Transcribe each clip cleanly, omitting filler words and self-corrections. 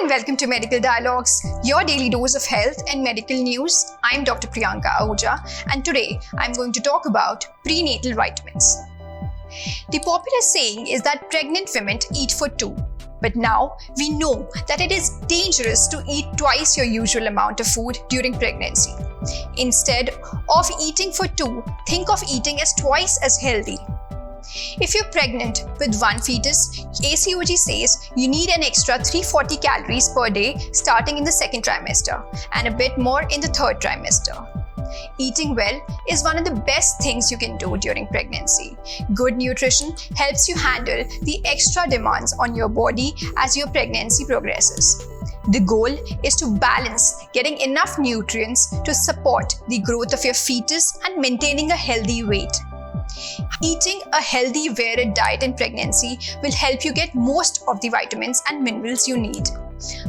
and welcome to Medical Dialogues, your daily dose of health and medical news. I'm Dr. Priyanka Ahuja, and today I'm going to talk about prenatal vitamins. The popular saying is that pregnant women eat for two, but now we know that it is dangerous to eat twice your usual amount of food during pregnancy. Instead of eating for two, think of eating as twice as healthy. If you're pregnant with one fetus, ACOG says you need an extra 340 calories per day starting in the second trimester and a bit more in the third trimester. Eating well is one of the best things you can do during pregnancy. Good nutrition helps you handle the extra demands on your body as your pregnancy progresses. The goal is to balance getting enough nutrients to support the growth of your fetus and maintaining a healthy weight. Eating a healthy, varied diet in pregnancy will help you get most of the vitamins and minerals you need.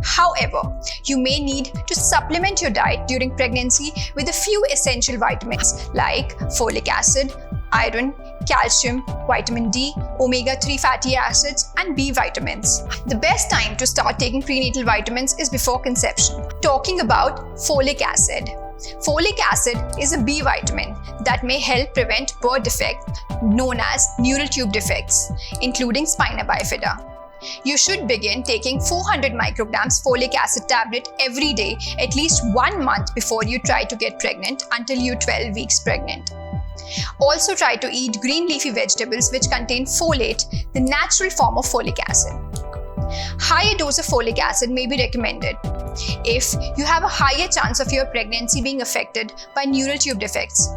However, you may need to supplement your diet during pregnancy with a few essential vitamins like folic acid, iron, calcium, vitamin D, omega-3 fatty acids, and B vitamins. The best time to start taking prenatal vitamins is before conception. Talking about folic acid. Folic acid is a B vitamin that may help prevent birth defects known as neural tube defects, including spina bifida. You should begin taking 400 micrograms folic acid tablet every day at least 1 month before you try to get pregnant until you're 12 weeks pregnant. Also try to eat green leafy vegetables which contain folate, the natural form of folic acid. Higher dose of folic acid may be recommended if you have a higher chance of your pregnancy being affected by neural tube defects.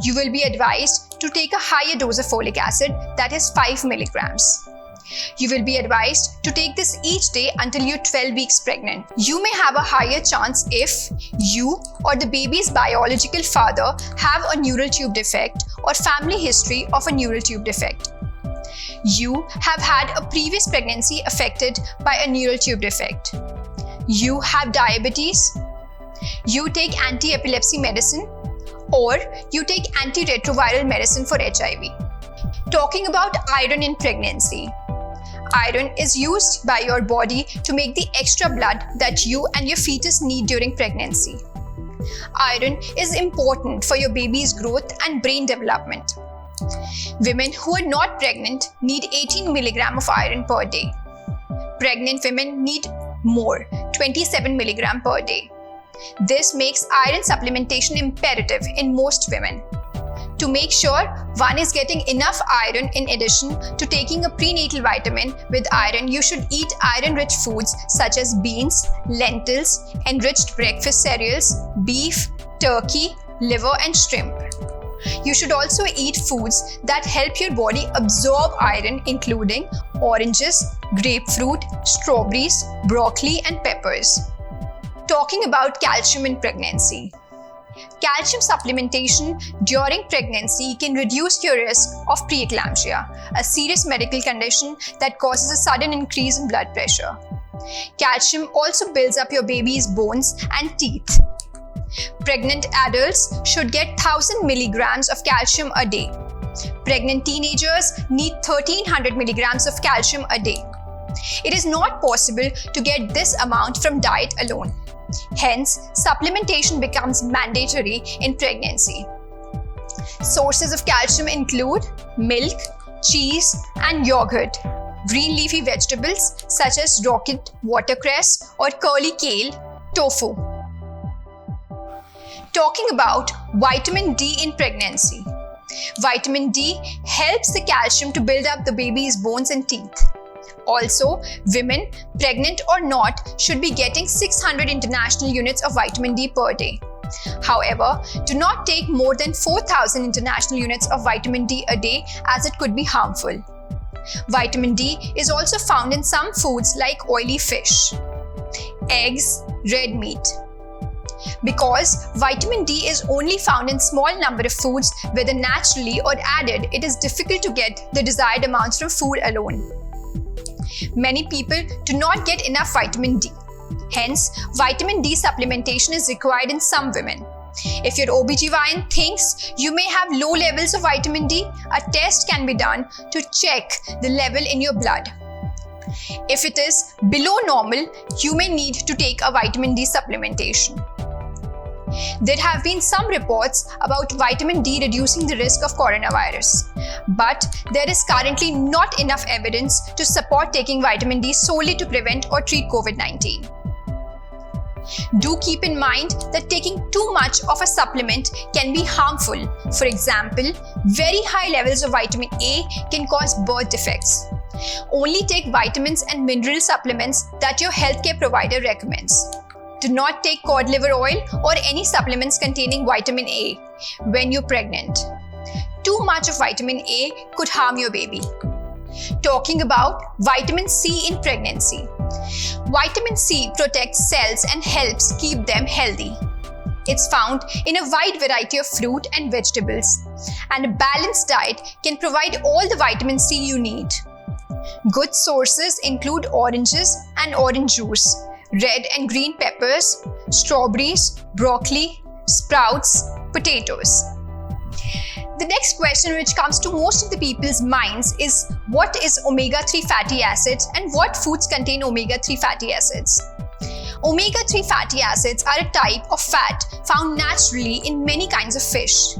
You will be advised to take a higher dose of folic acid, that is 5 milligrams. You will be advised to take this each day until you're 12 weeks pregnant. You may have a higher chance if you or the baby's biological father have a neural tube defect or family history of a neural tube defect. You have had a previous pregnancy affected by a neural tube defect. You have diabetes. You take anti-epilepsy medicine, or you take antiretroviral medicine for HIV. Talking about iron in pregnancy. Iron is used by your body to make the extra blood that you and your fetus need during pregnancy. Iron is important for your baby's growth and brain development. Women who are not pregnant need 18 milligrams of iron per day. Pregnant women need more, 27 milligrams per day. This makes iron supplementation imperative in most women. To make sure one is getting enough iron in addition to taking a prenatal vitamin with iron, you should eat iron-rich foods such as beans, lentils, enriched breakfast cereals, beef, turkey, liver, and shrimp. You should also eat foods that help your body absorb iron, including oranges, grapefruit, strawberries, broccoli, and peppers. Talking about calcium in pregnancy. Calcium supplementation during pregnancy can reduce your risk of preeclampsia, a serious medical condition that causes a sudden increase in blood pressure. Calcium also builds up your baby's bones and teeth. Pregnant adults should get 1000 milligrams of calcium a day. Pregnant teenagers need 1300 milligrams of calcium a day. It is not possible to get this amount from diet alone. Hence, supplementation becomes mandatory in pregnancy. Sources of calcium include milk, cheese, and yogurt, green leafy vegetables such as rocket watercress or curly kale, tofu. Talking about vitamin D in pregnancy. Vitamin D helps the calcium to build up the baby's bones and teeth. Also, women, pregnant or not, should be getting 600 international units of vitamin D per day. However, do not take more than 4,000 international units of vitamin D a day as it could be harmful. Vitamin D is also found in some foods like oily fish, eggs, red meat. Because vitamin D is only found in small number of foods, whether naturally or added, it is difficult to get the desired amounts from food alone. Many people do not get enough vitamin D. Hence, vitamin D supplementation is required in some women. If your OBGYN thinks you may have low levels of vitamin D, a test can be done to check the level in your blood. If it is below normal, you may need to take a vitamin D supplementation. There have been some reports about vitamin D reducing the risk of coronavirus, but there is currently not enough evidence to support taking vitamin D solely to prevent or treat COVID-19. Do keep in mind that taking too much of a supplement can be harmful. For example, very high levels of vitamin A can cause birth defects. Only take vitamins and mineral supplements that your healthcare provider recommends. Do not take cod liver oil or any supplements containing vitamin A when you're pregnant. Too much of vitamin A could harm your baby. Talking about vitamin C in pregnancy. Vitamin C protects cells and helps keep them healthy. It's found in a wide variety of fruit and vegetables, and a balanced diet can provide all the vitamin C you need. Good sources include oranges and orange juice, red and green peppers, strawberries, broccoli, sprouts, potatoes. The next question which comes to most of the people's minds is, what is omega-3 fatty acids and what foods contain omega-3 fatty acids? Omega-3 fatty acids are a type of fat found naturally in many kinds of fish.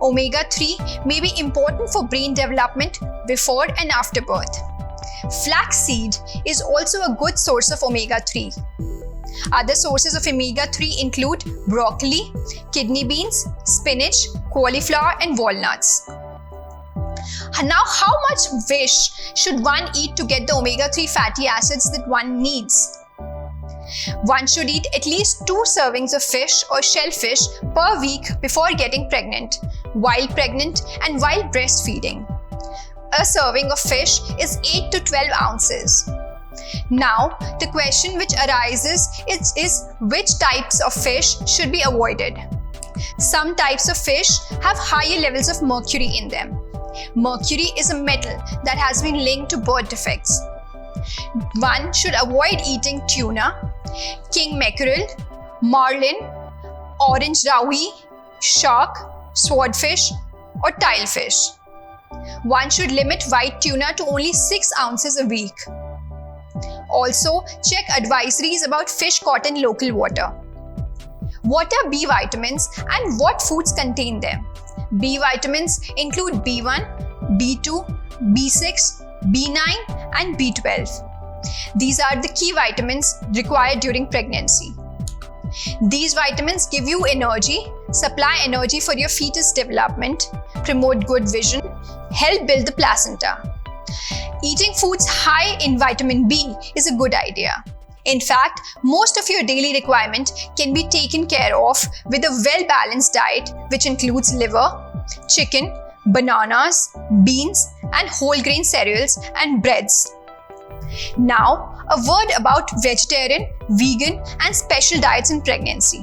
Omega-3 may be important for brain development before and after birth. Flaxseed is also a good source of omega-3. Other sources of omega-3 include broccoli, kidney beans, spinach, cauliflower, and walnuts. Now, how much fish should one eat to get the omega-3 fatty acids that one needs? One should eat at least 2 servings of fish or shellfish per week before getting pregnant, while pregnant, and while breastfeeding. A serving of fish is 8 to 12 ounces. Now, the question which arises is which types of fish should be avoided. Some types of fish have higher levels of mercury in them. Mercury is a metal that has been linked to birth defects. One should avoid eating tuna, king mackerel, marlin, orange rawi, shark, swordfish, or tilefish. One should limit white tuna to only 6 ounces a week. Also, check advisories about fish caught in local water. What are B vitamins and what foods contain them? B vitamins include B1, B2, B6, B9, and B12. These are the key vitamins required during pregnancy. These vitamins give you energy, supply energy for your fetus development, promote good vision, help build the placenta. Eating foods high in vitamin B is a good idea. In fact, most of your daily requirement can be taken care of with a well-balanced diet which includes liver, chicken, bananas, beans, and whole grain cereals and breads. Now, a word about vegetarian, vegan, and special diets in pregnancy.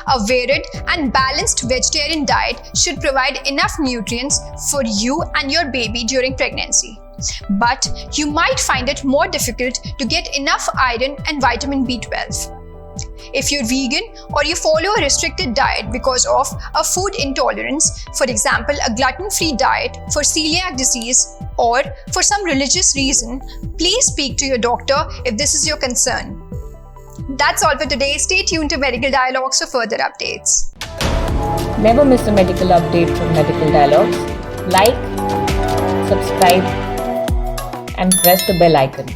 A varied and balanced vegetarian diet should provide enough nutrients for you and your baby during pregnancy. But you might find it more difficult to get enough iron and vitamin B12. If you're vegan or you follow a restricted diet because of a food intolerance, for example, a gluten-free diet for celiac disease, or for some religious reason, please speak to your doctor if this is your concern. That's all for today. Stay tuned to Medical Dialogues for further updates. Never miss a medical update from Medical Dialogues. Like, subscribe, and press the bell icon.